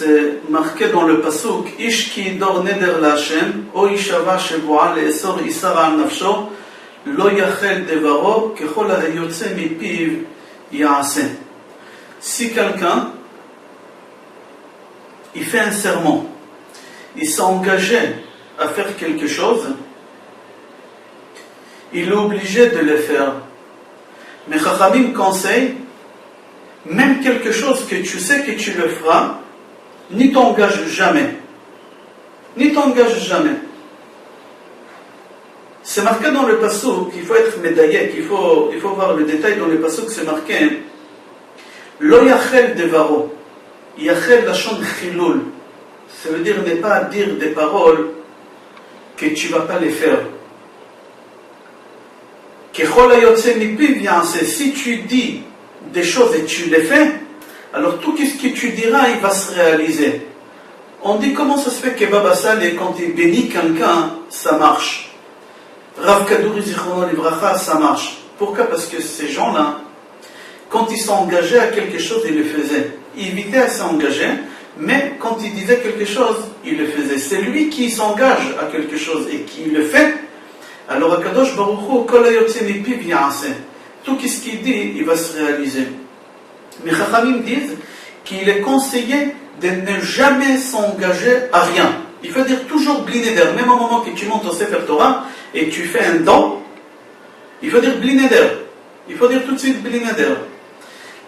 c'est marqué dans le pasuk Ish ki dor neder la Hashem, o ishava shevoa le'esor isara al nafsho, lo yachel devaro, kechol ha'yotze mipiv ya'aseh. Si quelqu'un il fait un serment, il s'est engagé à faire quelque chose, il est obligé de le faire. Mais Chachamim conseille, même quelque chose que tu sais que tu le feras, n'y t'engage jamais. N'y t'engage jamais. C'est marqué dans le pasuk, il faut être médaillé, il faut voir le détail dans le pasuk, c'est marqué Lo yachel devaro. Yachel lachon chilul. Ça veut dire ne pas dire des paroles que tu ne vas pas les faire. Si tu dis des choses et tu les fais, alors tout ce que tu diras, il va se réaliser. On dit comment ça se fait que Baba Saleh, quand il bénit quelqu'un, ça marche. Rav Kadouri Zichrono Livracha, ça marche. Pourquoi? Parce que ces gens-là, quand ils sont engagés à quelque chose, ils le faisaient. Ils évitaient à s'engager, mais quand il disait quelque chose, il le faisait. C'est lui qui s'engage à quelque chose et qui le fait. Alors, Akadosh Baruch Hu, kol hayotze mipiv ya'aseh. Tout ce qu'il dit, il va se réaliser. Mais Chachamim disent qu'il est conseillé de ne jamais s'engager à rien. Il faut dire toujours bli neder. Même au moment que tu montes au Sefer Torah et tu fais un don, il faut dire bli neder. Il faut dire tout de suite bli neder.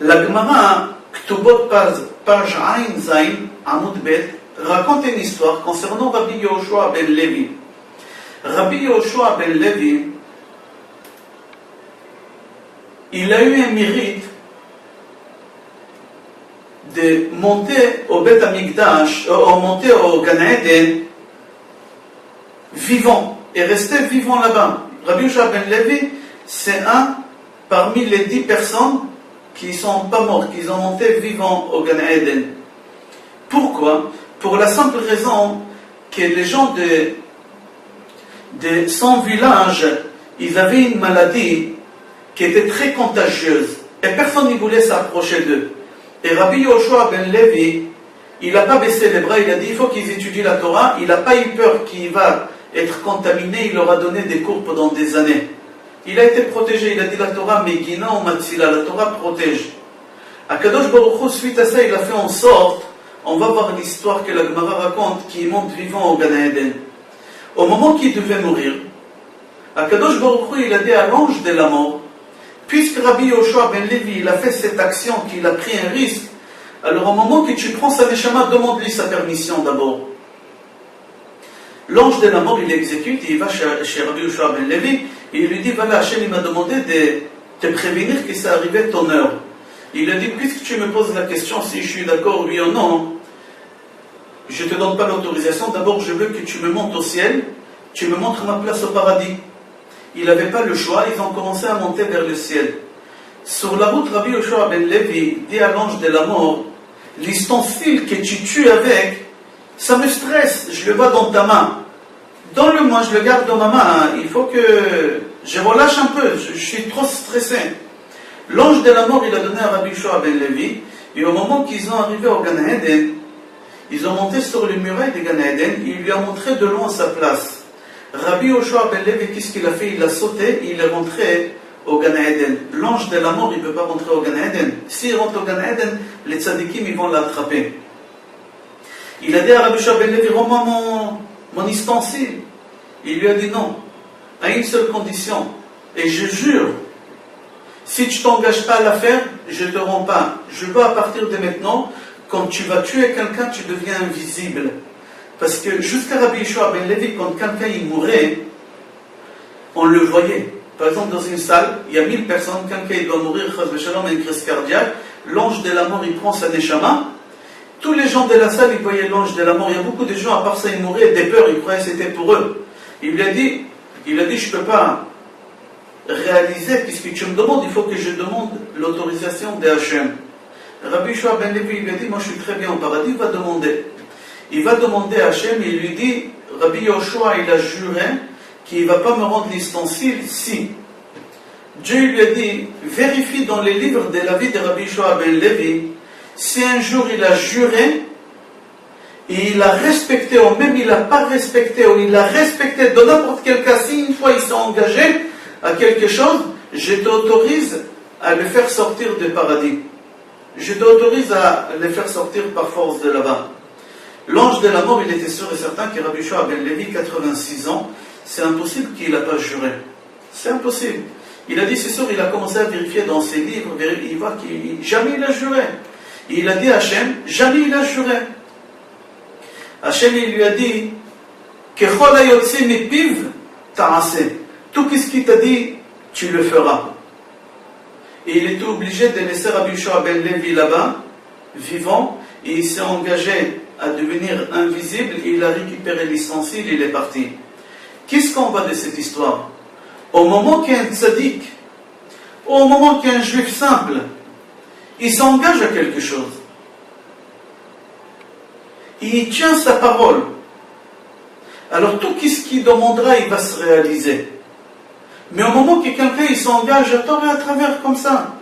La Gemara, Ktubot page Ain Zain, Amud Bet, raconte une histoire concernant Rabbi Yehoshua ben Levi. Rabbi Yehoshua ben Levi, il a eu un mérite de monter au Bet Amikdash, monter au Gan Eden, vivant, et rester vivant là-bas. Rabbi Yehoshua ben Levi, c'est un parmi les 10 personnes qui ne sont pas morts, qui ont monté vivants au Gan Eden. Pourquoi? Pour la simple raison que les gens de son village, ils avaient une maladie qui était très contagieuse et personne ne voulait s'approcher d'eux. Et Rabbi Yehoshua ben Levi, il n'a pas baissé les bras, il a dit il faut qu'ils étudient la Torah, il n'a pas eu peur qu'il va être contaminé, il leur a donné des cours pendant des années. Il a été protégé, il a dit la Torah Megina ou Matzila, la Torah protège. Akadosh Baruch Hu, suite à ça, il a fait en sorte, on va voir l'histoire que la Gemara raconte, qu'il monte vivant au Gan Eden. Au moment qu'il devait mourir, Akadosh Baruch Hu, il a dit à l'ange de la mort, puisque Rabbi Yehoshua ben Levi, il a fait cette action, qu'il a pris un risque, alors au moment que tu prends sa neshama, demande-lui sa permission d'abord. L'ange de la mort, il exécute, il va chez Rabbi Yehoshua ben Levi, et il lui dit, voilà, Hachem, il m'a demandé de te prévenir que ça arrivait ton heure. Il a dit, puisque tu me poses la question si je suis d'accord, oui ou non, je ne te donne pas l'autorisation, d'abord je veux que tu me montes au ciel, tu me montres ma place au paradis. Il n'avait pas le choix, ils ont commencé à monter vers le ciel. Sur la route, Rabbi Yehoshua ben Levi dit à l'ange de la mort, l'ustensile que tu tues avec, ça me stresse, je le vois dans ta main. Donne-le-moi, je le garde dans ma main, il faut que je relâche un peu, je suis trop stressé. L'ange de la mort, il a donné à Rabbi Yehoshua ben Levi, et au moment qu'ils sont arrivés au Gan Eden, ils ont monté sur les murailles de Gan Eden, il lui a montré de loin sa place. Rabbi Yehoshua ben Levi, qu'est-ce qu'il a fait? Il a sauté, il est rentré au Gan Eden. L'ange de la mort, il ne peut pas rentrer au Gan Eden. S'il rentre au Gan Eden, les tzadikim, ils vont l'attraper. Il a dit à Rabbi Yehoshua ben Levi, rends-moi mon ustensile. Il lui a dit non, à une seule condition, et je jure, si tu ne t'engages pas à la faire, je ne te rends pas. Je veux à partir de maintenant, quand tu vas tuer quelqu'un, tu deviens invisible. Parce que jusqu'à Rabbi Yehoshua ben Levi, quand quelqu'un il mourait, on le voyait. Par exemple, dans une salle, il y a 1000 personnes, quelqu'un il doit mourir, chas v'shalom, une crise cardiaque, l'ange de la mort il prend sa neshama. Tous les gens de la salle, ils voyaient l'ange de la mort. Il y a beaucoup de gens, à part ça, ils mouraient des peurs, ils croyaient que c'était pour eux. Il lui a dit, je ne peux pas réaliser, puisque tu me demandes, il faut que je demande l'autorisation de Hachem. Rabbi Yehoshua ben Levi, il lui a dit, moi je suis très bien au paradis, il va demander. Il va demander à Hachem, et il lui dit, Rabbi Yehoshua, il a juré qu'il ne va pas me rendre l'ustensile si. Dieu lui a dit, vérifie dans les livres de la vie de Rabbi Yehoshua ben Levi, si un jour il a juré il a respecté, ou même il n'a pas respecté, ou il a respecté dans n'importe quel cas, si une fois il s'est engagé à quelque chose, je t'autorise à le faire sortir du paradis. Je t'autorise à le faire sortir par force de là-bas. L'ange de la mort, il était sûr et certain que Rabbi Yehoshua ben Levi, 86 ans, c'est impossible qu'il n'a pas juré. C'est impossible. Il a dit, c'est sûr, il a commencé à vérifier dans ses livres, il voit qu'il jamais il a juré. Et il a dit à Hachem, jamais il a juré. Hachem, il lui a dit, Kechol hayotzi mipiv ta'aseh. Tout ce qu'il t'a dit, tu le feras. Et il était obligé de laisser Rabbi Yehoshua ben Levi là-bas, vivant, et il s'est engagé à devenir invisible, et il a récupéré l'ustensile, il est parti. Qu'est-ce qu'on voit de cette histoire? Au moment qu'un tzaddik, au moment qu'un juif simple, il s'engage à quelque chose, il tient sa parole, alors tout ce qu'il demandera, il va se réaliser. Mais au moment que quelqu'un il s'engage à tort et à travers comme ça,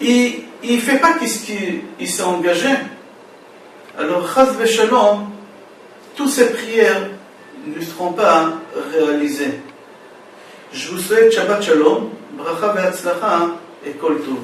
il ne fait pas ce qu'il s'est engagé, alors chas v'shalom, toutes ces prières ne seront pas réalisées. Je vous souhaite Shabbat Shalom, Bracha ve'atzlacha et Kol Tov.